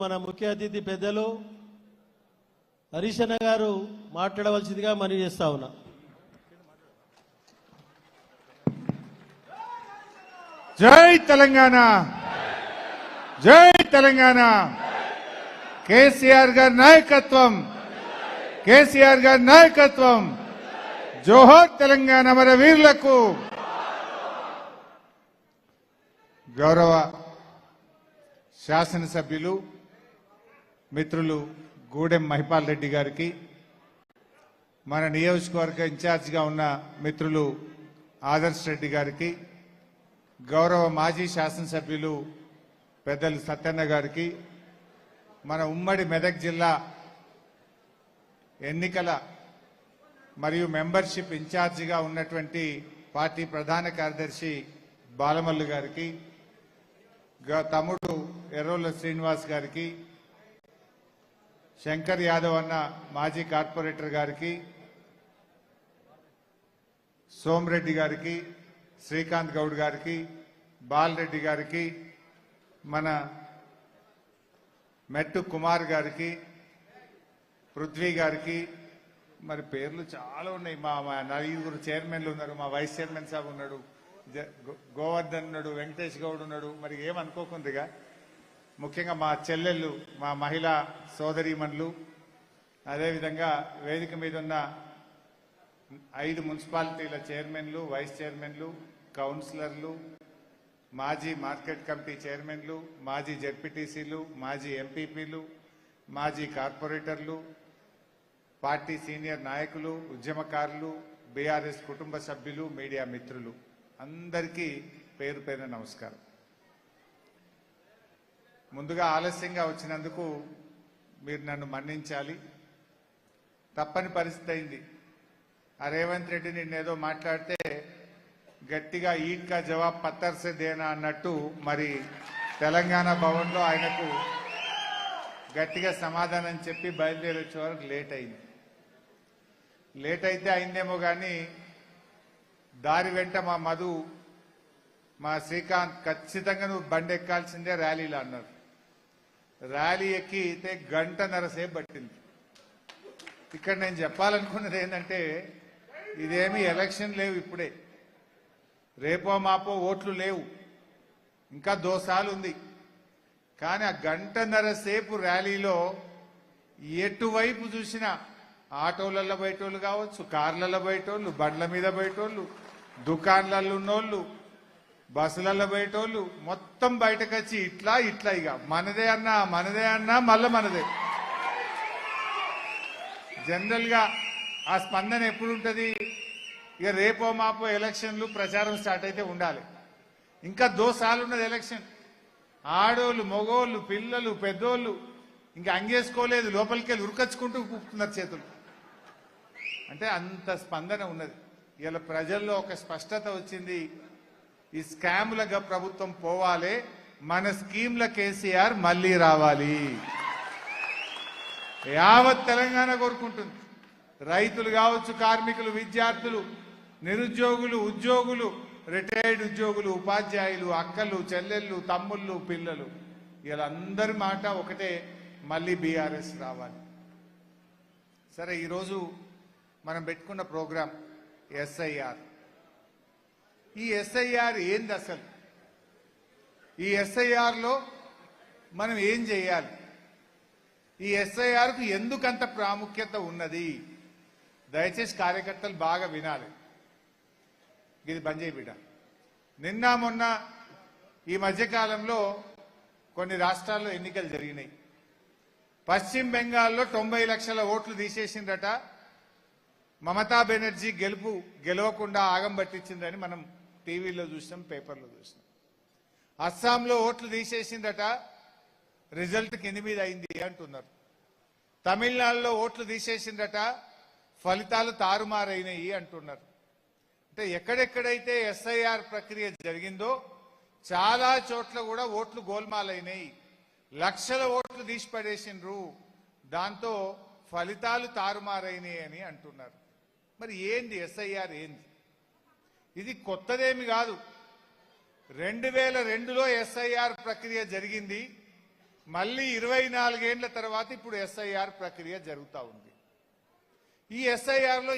మన ముఖ్య అతిథి పెద్దలు హరీష్ అన్న గారు మాట్లాడవలసిందిగా మనవి చేస్తా ఉన్నా. జై తెలంగాణ, జై తెలంగాణ. కేసీఆర్ గారి నాయకత్వం, కేసీఆర్ గారి నాయకత్వం. జోహార్ తెలంగాణ మన వీరులకు. గౌరవ శాసనసభ్యులు మిత్రులు గూడెం మహిపాల్ రెడ్డి గారికి, మన నియోజకవర్గ ఇన్ఛార్జిగా ఉన్న మిత్రులు ఆదర్శ్ రెడ్డి గారికి, గౌరవ మాజీ శాసనసభ్యులు పెద్దలు సత్యన్న గారికి, మన ఉమ్మడి మెదక్ జిల్లా ఎన్నికల మరియు మెంబర్షిప్ ఇన్ఛార్జిగా ఉన్నటువంటి పార్టీ ప్రధాన కార్యదర్శి బాలమల్లు గారికి, తమ్ముడు ఎర్రోల శ్రీనివాస్ గారికి, శంకర్ యాదవ్ అన్న మాజీ కార్పొరేటర్ గారికి, సోమరెడ్డి గారికి, శ్రీకాంత్ గౌడ్ గారికి, బాలరెడ్డి గారికి, మన మెట్టు కుమార్ గారికి, పృథ్వీ గారికి, మరి పేర్లు చాలా ఉన్నాయి. మా నలుగురు చైర్మన్లు ఉన్నారు, మా వైస్ చైర్మన్ సాబ్ ఉన్నాడు, గోవర్ధన్ ఉన్నాడు, వెంకటేష్ గౌడ్ ఉన్నాడు. మరి ఏమనుకోకుందిగా ముఖ్యంగా మా చెల్లెళ్ళు, మా మహిళా సోదరీమణులు, అదేవిధంగా వేదిక మీద ఉన్న 5 మున్సిపాలిటీల చైర్మన్లు, వైస్ చైర్మన్లు, కౌన్సిలర్లు, మాజీ మార్కెట్ కమిటీ చైర్మన్లు, మాజీ జెడ్పీటీసీలు, మాజీ ఎంపీపీలు, మాజీ కార్పొరేటర్లు, పార్టీ సీనియర్ నాయకులు, ఉద్యమకారులు, బీఆర్ఎస్ కుటుంబ సభ్యులు, మీడియా మిత్రులు అందరికీ పేరు పేరున నమస్కారం. ముందుగా ఆలస్యంగా వచ్చినందుకు మీరు నన్ను మన్నించాలి. తప్పని పరిస్థితి అయింది. ఆ రేవంత్ రెడ్డి నిన్నేదో మాట్లాడితే గట్టిగా ఈద్ కా జవాబ్ పత్తర్ సే దేనా అన్నట్టు మరి తెలంగాణ భవన్లో ఆయనకు గట్టిగా సమాధానం చెప్పి బయలుదేరి వచ్చే వరకు లేట్ అయింది. లేట్ అయితే అయిందేమో కానీ దారి వెంట మా మధు, మా శ్రీకాంత్ ఖచ్చితంగా నువ్వు బండి ఎక్కాల్సిందే ర్యాలీలో అన్నారు. ర్యాలీ ఎక్కితే 1.5 గంటల సేపు పట్టింది. ఇక్కడ నేను చెప్పాలనుకున్నది ఏంటంటే ఇదేమి ఎలక్షన్ లేవు, ఇప్పుడే రేపో మాపో ఓట్లు లేవు, ఇంకా 2 సార్లు ఉంది. కానీ ఆ 1.5 గంటల సేపు ర్యాలీలో ఎటువైపు చూసినా ఆటోలలో బయటోళ్ళు కావచ్చు, కార్లలో బయటోళ్ళు, బండ్ల మీద బయటోళ్ళు, దుకాన్లలో ఉన్నోళ్ళు, బస్సులలో బయటోళ్ళు మొత్తం బయటకు వచ్చి ఇట్లా ఇట్లా ఇక మనదే అన్నా మనదే అన్నా మళ్ళా మనదే. జనరల్ గా ఆ స్పందన ఎప్పుడు ఉంటుంది? ఇక రేపో మాపో ఎలక్షన్లు ప్రచారం స్టార్ట్ అయితే ఉండాలి. ఇంకా 2 సార్లు ఉన్నది ఎలక్షన్. ఆడోళ్ళు, మగోళ్ళు, పిల్లలు, పెద్దోళ్ళు ఇంకా అంగేసుకోలేదు, లోపలికి వెళ్ళి ఉరకచ్చుకుంటూ కూపుతున్నారు చేతులు. అంటే అంత స్పందన ఉన్నది. ఇలా ప్రజల్లో ఒక స్పష్టత వచ్చింది. ఈ స్కాములుగా ప్రభుత్వం పోవాలి, మన స్కీమ్ల కేసీఆర్ మళ్ళీ రావాలి. యావత్ తెలంగాణ కోరుకుంటుంది. రైతులు కావచ్చు, కార్మికులు, విద్యార్థులు, నిరుద్యోగులు, ఉద్యోగులు, రిటైర్డ్ ఉద్యోగులు, ఉపాధ్యాయులు, అక్కలు, చెల్లెళ్ళు, తమ్ముళ్ళు, పిల్లలు, వీళ్ళందరి మాట ఒకటే, మళ్ళీ బీఆర్ఎస్ రావాలి. సరే, ఈరోజు మనం పెట్టుకున్న ప్రోగ్రాం ఎస్ఐఆర్. ఈ ఎస్ఐఆర్ ఏంది అసలు? ఈ ఎస్ఐఆర్లో మనం ఏం చేయాలి? ఈ ఎస్ఐఆర్కు ఎందుకంత ప్రాముఖ్యత ఉన్నది? దయచేసి కార్యకర్తలు బాగా వినాలి. ఇది బంద్ చేయి బిడ్డ. నిన్న మొన్న ఈ మధ్యకాలంలో కొన్ని రాష్ట్రాల్లో ఎన్నికలు జరిగినాయి. పశ్చిమ బెంగాల్లో 90 లక్షల ఓట్లు తీసేసిందట. మమతా బెనర్జీ గెలవకుండా ఆగం పట్టించిందని మనం టీవీలో చూసినాం, పేపర్లో చూసినాం. అస్సాంలో ఓట్లు తీసేసిందట, రిజల్ట్ కింది మీద అయింది అంటున్నారు. తమిళనాడులో ఓట్లు తీసేసిందట, ఫలితాలు తారుమారైనాయి అంటున్నారు. అంటే ఎక్కడెక్కడైతే ఎస్ఐఆర్ ప్రక్రియ జరిగిందో చాలా చోట్ల కూడా ఓట్లు గోల్మాలైనాయి. లక్షల ఓట్లు తీసి పడేసిండ్రు, దాంతో ఫలితాలు తారుమారైనాయి అని అంటున్నారు. మరి ఏంది ఎస్ఐఆర్? ఏంది ఇది? కొత్తదేమి కాదు. 2002లో ఎస్ఐఆర్ ప్రక్రియ జరిగింది. మళ్ళీ 24 ఏళ్ల తర్వాత ఇప్పుడు ఎస్ఐఆర్ ప్రక్రియ జరుగుతూ ఉంది. ఈ ఎస్ఐఆర్లో